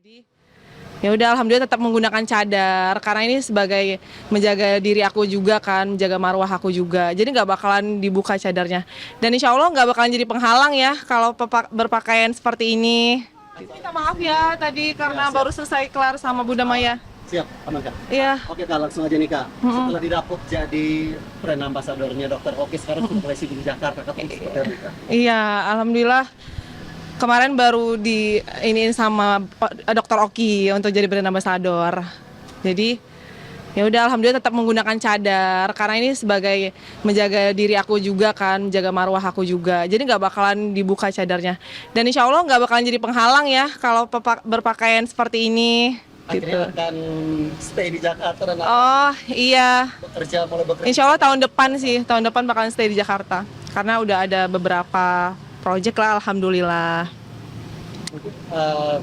Jadi ya udah alhamdulillah tetap menggunakan cadar karena ini sebagai menjaga diri aku juga kan, menjaga marwah aku juga. Jadi nggak bakalan dibuka cadarnya. Dan insya Allah nggak bakalan jadi penghalang ya kalau berpakaian seperti ini. Minta maaf ya tadi karena baru selesai kelar sama Bunda Maya. Siap, aman Kak. Iya. Oke Kak, langsung aja nih Kak. Setelah didapuk jadi brand ambasadornya Dokter Oki, sekarang sudah mulai sibuk di Jakarta. Kak, seperti apa Kak? Iya, alhamdulillah kemarin baru di iniin sama Dokter Oki untuk jadi brand ambassador. Jadi ya udah alhamdulillah tetap menggunakan cadar karena ini sebagai menjaga diri aku juga kan, menjaga marwah aku juga. Jadi nggak bakalan dibuka cadarnya. Dan insya Allah nggak bakalan jadi penghalang ya kalau berpakaian seperti ini. Gitu. Akhirnya akan stay di Jakarta dan akan Oh iya, mulai bekerja. insya Allah tahun depan sih, tahun depan bakalan stay di Jakarta. Karena udah ada beberapa project lah, alhamdulillah.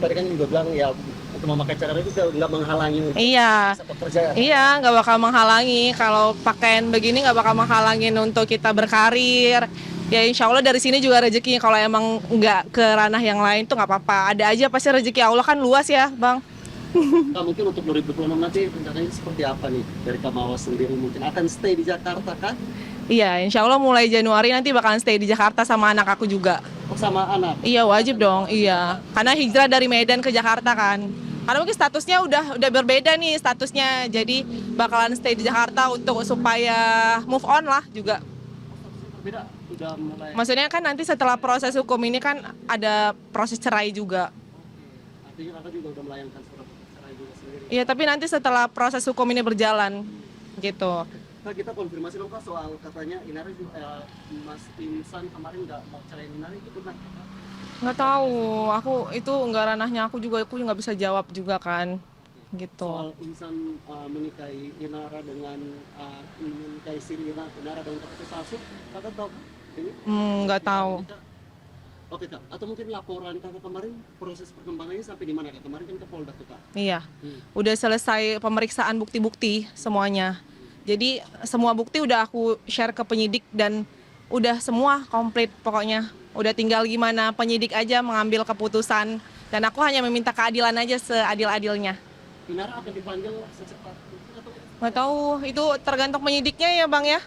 Tadi kan juga bilang ya untuk memakai cadar itu nggak menghalangi Iya, bisa bekerja. iya nggak bakal menghalangi. Kalau pakaian begini nggak bakal menghalangin untuk kita berkarir. Ya insya Allah dari sini juga rezekinya. Kalau emang nggak ke ranah yang lain tuh nggak apa-apa. Ada aja pasti rezeki Allah kan luas ya, Bang. Kak, mungkin untuk 2026 nanti rencananya seperti apa nih dari Kak Mawas sendiri? Mungkin akan stay di Jakarta kan? Iya, insya Allah mulai Januari nanti bakalan stay di Jakarta sama anak aku juga. Oh, sama anak. Iya wajib dong, iya. Karena hijrah dari Medan ke Jakarta kan. Karena mungkin statusnya udah berbeda nih statusnya. Jadi bakalan stay di Jakarta untuk supaya move on lah juga. Beda, udah mulai. Maksudnya kan nanti setelah proses hukum ini kan ada proses cerai juga. Artinya Kakak juga udah melayangkan surat cerai juga sendiri. Iya, tapi nanti setelah proses hukum ini berjalan gitu. Kak, kita konfirmasi dong Kak soal katanya Inara juga, Mas Insan kemarin nggak mau ceraiin Inara, itu benar? Nggak tahu, aku itu nggak ranahnya aku nggak bisa jawab juga kan, gitu. Soal Insan menikahi Inara dengan menikahi si Inara dengan Kak Sasu, Kakak tahu? Ini? Nggak tahu. Oke Kak, atau mungkin laporan Kakak kemarin proses perkembangannya sampai di mana Kak? Kemarin kan ke Polda tuh Kak. Iya, udah selesai pemeriksaan bukti-bukti semuanya. Jadi semua bukti udah aku share ke penyidik dan udah semua komplit pokoknya. Udah tinggal gimana penyidik aja mengambil keputusan dan aku hanya meminta keadilan aja seadil-adilnya. Inara akan dipanggil secepat mungkin atau Nggak tahu, itu tergantung penyidiknya ya Bang ya.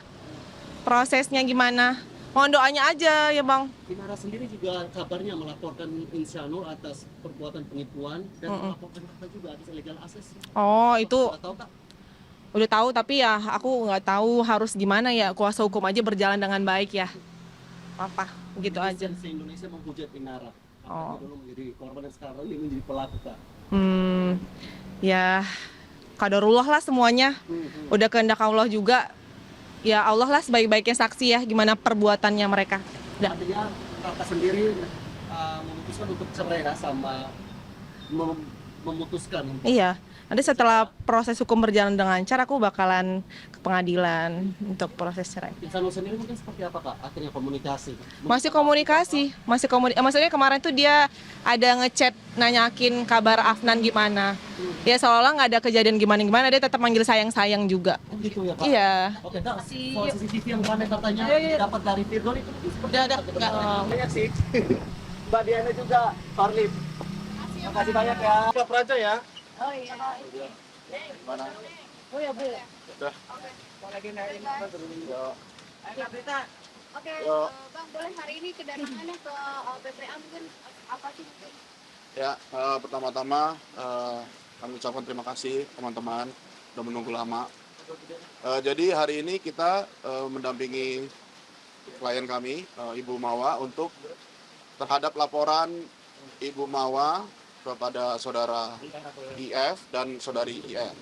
Prosesnya gimana. Mohon doanya aja ya Bang. Inara sendiri juga kabarnya melaporkan Insyano atas perbuatan penipuan dan melaporkan Kakak juga atas illegal access. Oh itu Nggak tahu Kak? udah tahu tapi ya aku nggak tahu harus gimana ya. Kuasa hukum aja berjalan dengan baik ya. Apa gitu aja. Se-Indonesia menghujat Inara. Oh. Dulu menjadi korban dan sekarang ini menjadi pelaku Kak. Ya qadarullah lah semuanya. Udah kehendak Allah juga. Ya Allah lah sebaik-baiknya saksi ya gimana perbuatannya mereka. Udah. Artinya Kakak sendiri memutuskan untuk cerai ya sama memutuskan. Iya. Nanti setelah proses hukum berjalan dengan lancar aku bakalan ke pengadilan untuk proses cerai. Insano sendiri mungkin seperti apa Kak? Akhirnya komunikasi. Masih komunikasi, maksudnya kemarin tuh dia ada ngechat nanyakin kabar Afnan gimana. Ya seolah nggak ada kejadian gimana-gimana, dia tetap manggil sayang-sayang juga. Oh gitu ya Kak? Iya. Oke Kak, soal CCTV yang rame katanya dapat dari Virgon itu seperti Udah ada. banyak sih. Mbak Diana juga, Farlip. Terima kasih banyak ya. Pak Praja ya. Oh iya. Mana? Oh ya Bu. Udah. Mau lagi naik Yo. berita. Oke, Yo. Bang, boleh hari ini kedatangannya ke PPA mungkin apa sih mungkin? Ya, pertama-tama kami ucapkan terima kasih teman-teman sudah menunggu lama. Jadi hari ini kita mendampingi klien kami, Ibu Mawa, untuk terhadap laporan Ibu Mawa kepada saudara IF dan saudari IR.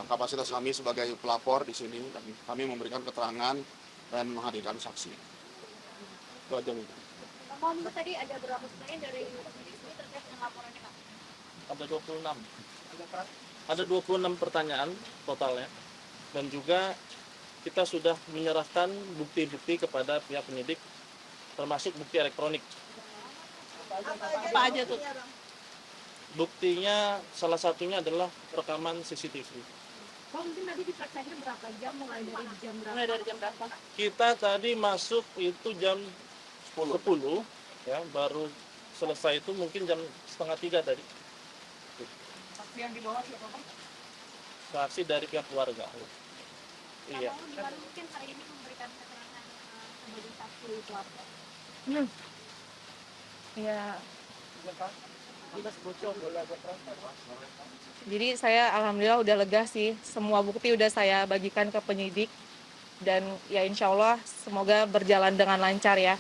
Kapasitas kami sebagai pelapor di sini, kami memberikan keterangan dan menghadirkan saksi. Itu aja nih. Bang, tadi ada berapa pertanyaan dari penyidik ini terkait dengan laporannya Kak? Ada 26. Ada 26 pertanyaan totalnya. Dan juga kita sudah menyerahkan bukti-bukti kepada pihak penyidik termasuk bukti elektronik. Apa aja tuh? Buktinya salah satunya adalah rekaman CCTV. Bang, mungkin tadi dipersanya berapa jam, mulai dari jam berapa? Mulai dari jam berapa? Kita tadi masuk itu jam 10 ya, baru selesai itu mungkin jam 2:30 tadi. yang dibawa siapa Pak? Saksi dari pihak keluarga. Iya. Kalau gimana mungkin hari ini memberikan keterangan sebagai saksi itu apa? Ya, Bebas bocor, boleh agak terang. jadi saya alhamdulillah udah lega sih. Semua bukti udah saya bagikan ke penyidik. Dan ya insya Allah semoga berjalan dengan lancar ya.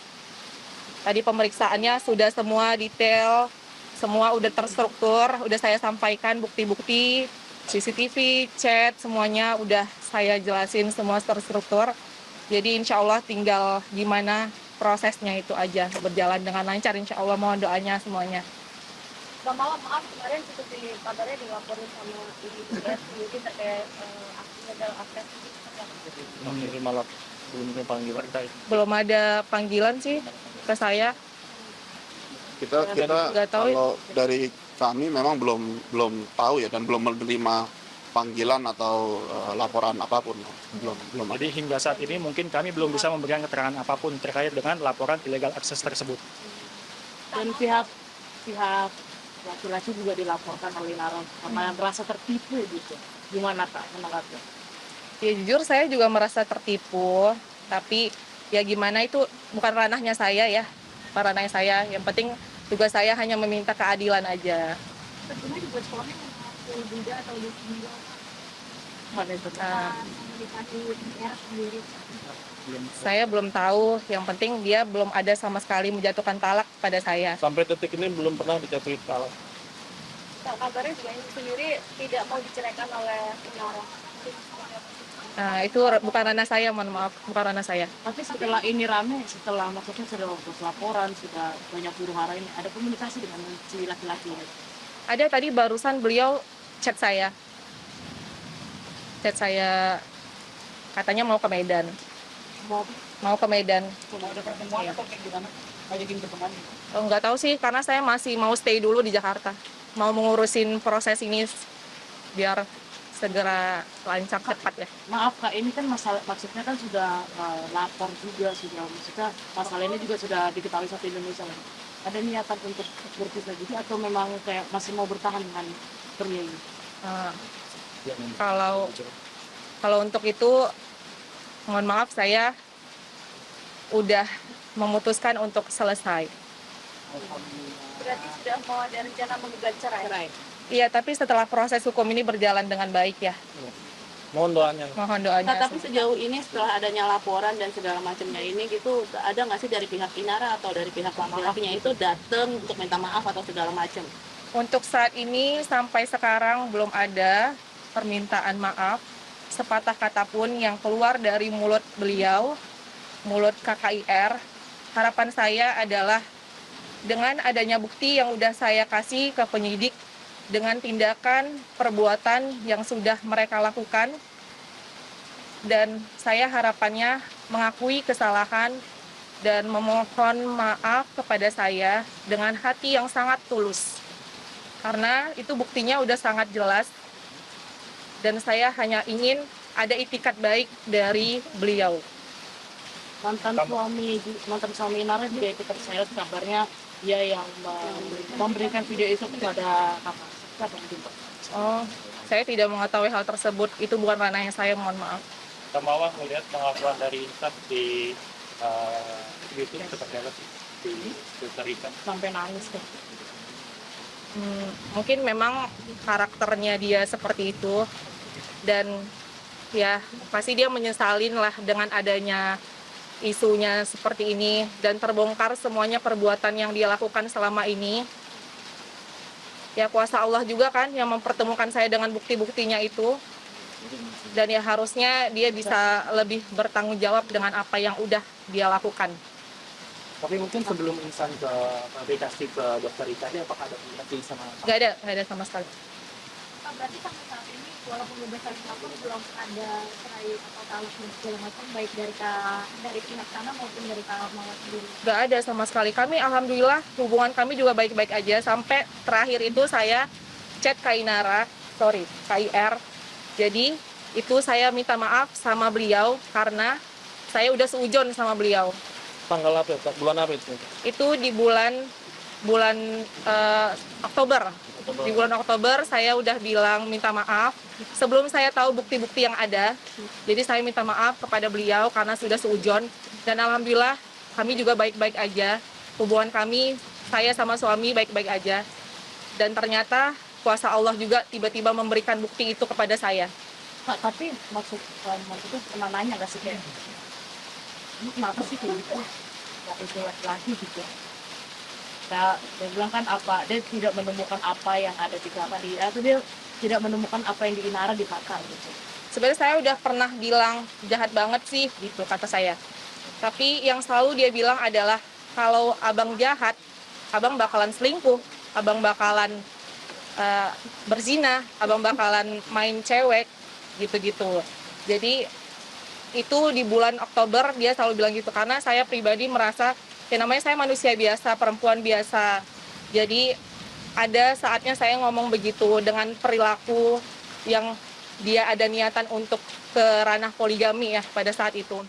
Tadi pemeriksaannya sudah semua detail, semua udah terstruktur, udah saya sampaikan bukti-bukti, CCTV, chat, semuanya udah saya jelasin semua terstruktur. Jadi insya Allah tinggal gimana prosesnya itu aja, berjalan dengan lancar insya Allah, mohon doanya semuanya. Mbak Mala, maaf kemarin seperti kabarnya dilaporin sama IDS mungkin terkait aksinya dalam akses Ini malah belum ada panggilan. Belum ada panggilan sih ke saya. Kita Nggak tahu ya. kalau dari kami memang belum tahu ya, dan belum menerima panggilan atau laporan apapun. Belum ada. Jadi hingga saat ini mungkin kami belum bisa memberikan keterangan apapun terkait dengan laporan illegal akses tersebut. Dan pihak laki-laki juga dilaporkan oleh Nara karena merasa tertipu gitu. Gimana Kak menanggapi? Ya jujur saya juga merasa tertipu, tapi ya gimana itu bukan ranahnya saya ya, bukan ranahnya saya. Yang penting juga saya hanya meminta keadilan aja. tentunya juga suami mengaku duga atau diduga Mana itu? komunikasi R sendiri. Saya belum tahu, yang penting dia belum ada sama sekali menjatuhkan talak pada saya. Sampai detik ini belum pernah dijatuhi talak. Kabarnya juga ini sendiri tidak mau diceraikan oleh Nara. Nah itu bukan ranah saya, mohon maaf, bukan ranah saya. Tapi setelah ini rame, setelah maksudnya sudah laporan, sudah banyak huru-hara ini, ada komunikasi dengan si laki-laki ini. Ada tadi barusan beliau chat saya katanya mau ke Medan, Mau ke Medan. ada pertemuan atau kayak gimana? Ngajakin ketemuan? Oh, nggak tahu sih, karena saya masih mau stay dulu di Jakarta, mau mengurusin proses ini biar segera lancar cepat ya. Maaf Kak, ini kan maksudnya kan sudah lapor juga, sudah maksudnya masalah ini juga sudah diketahui satu Indonesia. Ada niatan untuk berpisah gitu atau memang kayak masih mau bertahan dengan pria ini? Eh, kalau untuk itu mohon maaf, saya udah memutuskan untuk selesai. Berarti sudah mau ada rencana menggugat cerai. Iya, tapi setelah proses hukum ini berjalan dengan baik ya. Mohon doanya. Mohon doanya. Nah, tapi sejauh ini setelah adanya laporan dan segala macamnya ini gitu, ada nggak sih dari pihak Inara atau dari pihak laki-lakinya itu datang untuk minta maaf atau segala macam? Untuk saat ini sampai sekarang belum ada permintaan maaf sepatah kata pun yang keluar dari mulut beliau, mulut KKIR. Harapan saya adalah dengan adanya bukti yang udah saya kasih ke penyidik, dengan tindakan perbuatan yang sudah mereka lakukan, dan saya harapannya mengakui kesalahan dan memohon maaf kepada saya dengan hati yang sangat tulus, karena itu buktinya udah sangat jelas dan saya hanya ingin ada itikat baik dari beliau. Mantan suami Nara juga ikut terseret kabarnya dia yang memberikan video itu kepada kakak. Siapa itu? Oh, saya tidak mengetahui hal tersebut, itu bukan ranahnya saya, mohon maaf. Kita mau melihat pengakuan dari Intan di YouTube seperti apa sih? Di Twitter Intan. Sampai nangis kan. Mungkin memang karakternya dia seperti itu, dan ya pasti dia menyesalin lah dengan adanya isunya seperti ini dan terbongkar semuanya perbuatan yang dia lakukan selama ini. Ya kuasa Allah juga kan yang mempertemukan saya dengan bukti-buktinya itu, dan ya harusnya dia bisa lebih bertanggung jawab dengan apa yang udah dia lakukan. Tapi mungkin sebelum Intan ke dikasih ke dokter Ika, apakah ada komunikasi sama? Nggak ada sama sekali. Pak, berarti sampai saat ini walaupun udah pun belum ada cerai atau talak dan segala macam baik dari pihak sana maupun dari Kak Mala sendiri. Nggak ada sama sekali. Kami alhamdulillah hubungan kami juga baik-baik aja, sampai terakhir itu saya chat KIR. Jadi itu saya minta maaf sama beliau karena saya udah seujon sama beliau. Tanggal apa? Bulan apa itu? Itu di bulan Oktober Oktober. Di bulan Oktober saya udah bilang minta maaf sebelum saya tahu bukti-bukti yang ada. Jadi saya minta maaf kepada beliau karena sudah seujon, dan alhamdulillah kami juga baik-baik aja. Hubungan kami, saya sama suami baik-baik aja. Dan ternyata kuasa Allah juga tiba-tiba memberikan bukti itu kepada saya. Kak, tapi maksudnya pernah nanya gak sih kayak ini kenapa sih kayak gitu nggak itu laki gitu. Dia bilang kan apa, dia tidak menemukan apa yang ada di kakak dia, atau dia tidak menemukan apa yang di Inara di kakak gitu. Sebenarnya saya udah pernah bilang jahat banget sih gitu kata saya. Tapi yang selalu dia bilang adalah kalau abang jahat, abang bakalan selingkuh, abang bakalan berzina, abang bakalan main cewek gitu-gitu. Jadi itu di bulan Oktober dia selalu bilang gitu, karena saya pribadi merasa ya namanya saya manusia biasa, perempuan biasa. Jadi ada saatnya saya ngomong begitu dengan perilaku yang dia ada niatan untuk ke ranah poligami ya pada saat itu.